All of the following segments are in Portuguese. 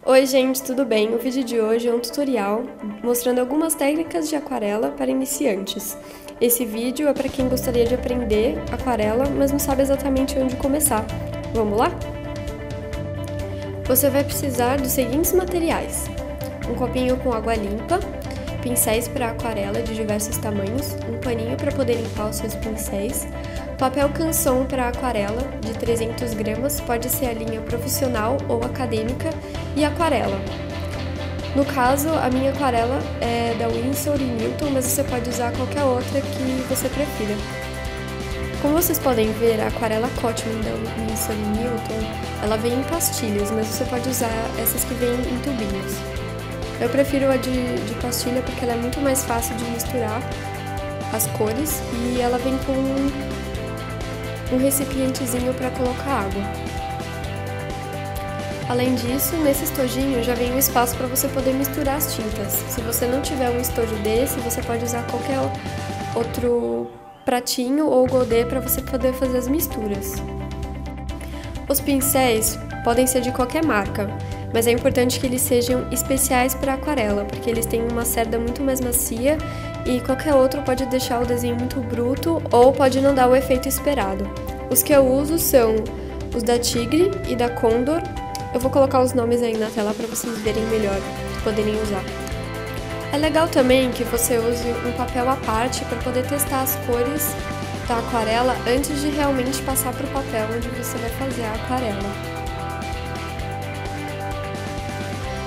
Oi gente, tudo bem? O vídeo de hoje é um tutorial mostrando algumas técnicas de aquarela para iniciantes. Esse vídeo é para quem gostaria de aprender aquarela, mas não sabe exatamente onde começar. Vamos lá? Você vai precisar dos seguintes materiais: um copinho com água limpa, pincéis para aquarela de diversos tamanhos, um paninho para poder limpar os seus pincéis, papel canson para aquarela de 300 gramas, pode ser a linha profissional ou acadêmica, e aquarela. No caso, a minha aquarela é da Winsor & Newton, mas você pode usar qualquer outra que você prefira. Como vocês podem ver, a aquarela Cotman da Winsor & Newton, ela vem em pastilhas, mas você pode usar essas que vêm em tubinhos. Eu prefiro a de pastilha porque ela é muito mais fácil de misturar as cores e ela vem com um recipientezinho para colocar água. Além disso, nesse estojinho já vem um espaço para você poder misturar as tintas. Se você não tiver um estojo desse, você pode usar qualquer outro pratinho ou godê para você poder fazer as misturas. Os pincéis podem ser de qualquer marca, mas é importante que eles sejam especiais para aquarela, porque eles têm uma cerda muito mais macia e qualquer outro pode deixar o desenho muito bruto ou pode não dar o efeito esperado. Os que eu uso são os da Tigre e da Condor. Eu vou colocar os nomes aí na tela para vocês verem melhor, poderem usar. É legal também que você use um papel à parte para poder testar as cores da aquarela antes de realmente passar para o papel onde você vai fazer a aquarela.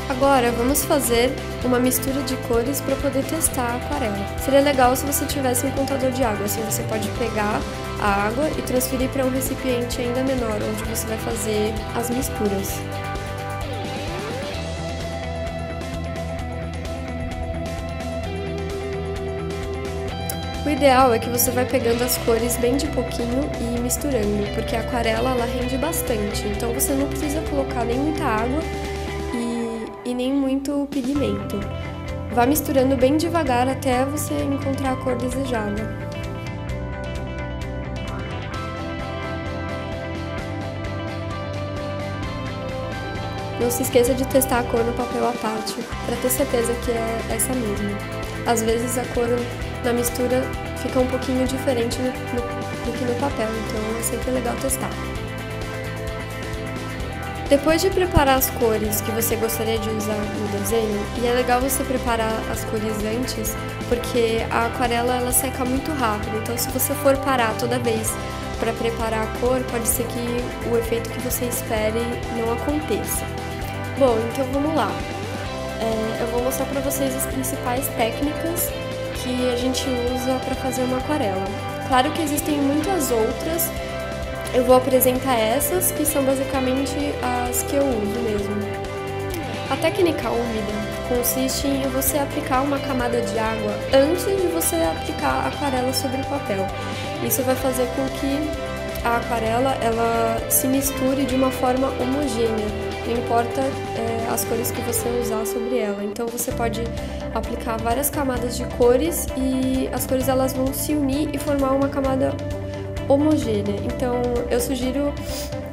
Agora vamos fazer uma mistura de cores para poder testar a aquarela. Seria legal se você tivesse um contador de água, assim você pode pegar a água e transferir para um recipiente ainda menor, onde você vai fazer as misturas. O ideal é que você vai pegando as cores bem de pouquinho e misturando, porque a aquarela ela rende bastante, então você não precisa colocar nem muita água e nem muito pigmento. Vá misturando bem devagar até você encontrar a cor desejada. Não se esqueça de testar a cor no papel à parte, para ter certeza que é essa mesma. Às vezes a cor na mistura fica um pouquinho diferente do que no papel, então é sempre legal testar. Depois de preparar as cores que você gostaria de usar no desenho, e é legal você preparar as cores antes, porque a aquarela ela seca muito rápido, então se você for parar toda vez para preparar a cor, pode ser que o efeito que você espere não aconteça. Bom, então vamos lá. Eu vou mostrar para vocês as principais técnicas que a gente usa para fazer uma aquarela. Claro que existem muitas outras. Eu vou apresentar essas, que são basicamente as que eu uso mesmo. A técnica úmida consiste em você aplicar uma camada de água antes de você aplicar a aquarela sobre o papel. Isso vai fazer com que a aquarela ela se misture de uma forma homogênea, não importa as cores que você usar sobre ela. Então você pode aplicar várias camadas de cores e as cores elas vão se unir e formar uma camada homogênea. Então eu sugiro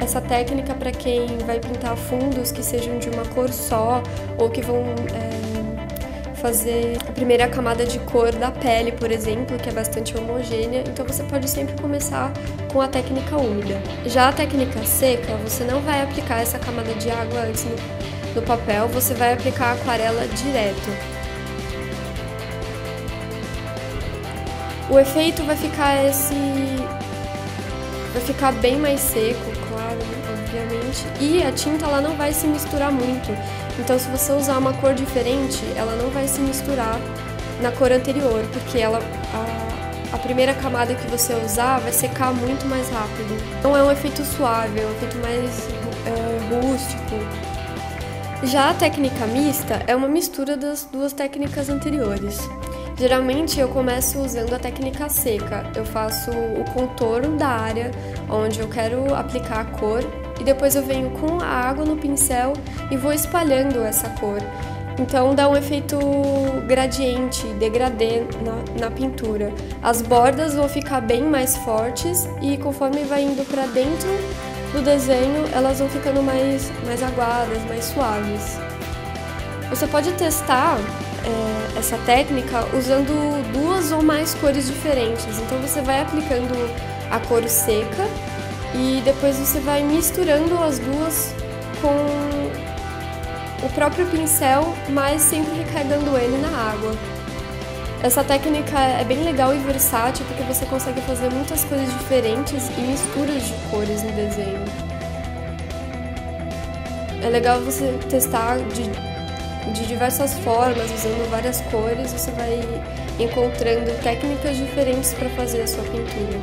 essa técnica para quem vai pintar fundos que sejam de uma cor só ou que vão fazer a primeira camada de cor da pele, por exemplo, que é bastante homogênea. Então você pode sempre começar com a técnica úmida. Já a técnica seca, você não vai aplicar essa camada de água antes no papel, você vai aplicar a aquarela direto. O efeito vai ficar bem mais seco, claro, obviamente, e a tinta ela não vai se misturar muito. Então, se você usar uma cor diferente, ela não vai se misturar na cor anterior, porque a primeira camada que você usar vai secar muito mais rápido. Não é um efeito suave, é um efeito mais rústico. Já a técnica mista é uma mistura das duas técnicas anteriores. Geralmente eu começo usando a técnica seca, eu faço o contorno da área onde eu quero aplicar a cor e depois eu venho com a água no pincel e vou espalhando essa cor. Então dá um efeito gradiente, degradê na pintura. As bordas vão ficar bem mais fortes e conforme vai indo para dentro do desenho elas vão ficando mais aguadas, mais suaves. Você pode testar essa técnica usando 2 ou mais cores diferentes. Então você vai aplicando a cor seca e depois você vai misturando as duas com o próprio pincel, mas sempre recarregando ele na água. Essa técnica é bem legal e versátil porque você consegue fazer muitas coisas diferentes e misturas de cores no desenho. É legal você testar de diversas formas, usando várias cores, você vai encontrando técnicas diferentes para fazer a sua pintura.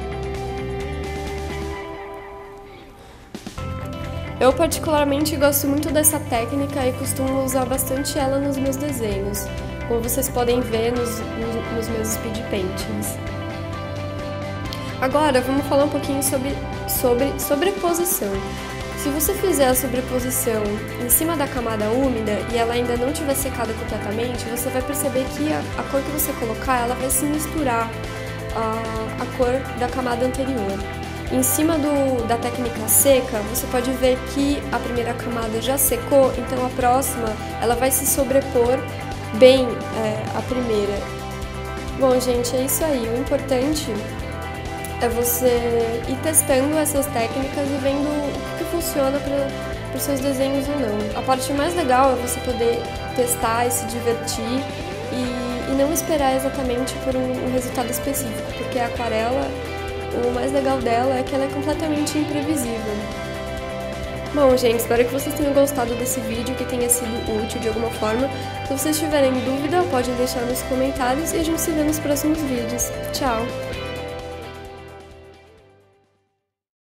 Eu particularmente gosto muito dessa técnica e costumo usar bastante ela nos meus desenhos, como vocês podem ver nos meus speed paintings. Agora vamos falar um pouquinho sobre sobreposição. Se você fizer a sobreposição em cima da camada úmida e ela ainda não tiver secado completamente, você vai perceber que a cor que você colocar, ela vai se misturar a cor da camada anterior. Em cima da técnica seca, você pode ver que a primeira camada já secou, então a próxima ela vai se sobrepor bem à primeira. Bom, gente, é isso aí. O importante é você ir testando essas técnicas e vendo o que funciona para os seus desenhos ou não. A parte mais legal é você poder testar e se divertir e não esperar exatamente por um resultado específico, porque a aquarela, o mais legal dela é que ela é completamente imprevisível. Bom, gente, espero que vocês tenham gostado desse vídeo, que tenha sido útil de alguma forma. Se vocês tiverem dúvida, podem deixar nos comentários e a gente se vê nos próximos vídeos. Tchau!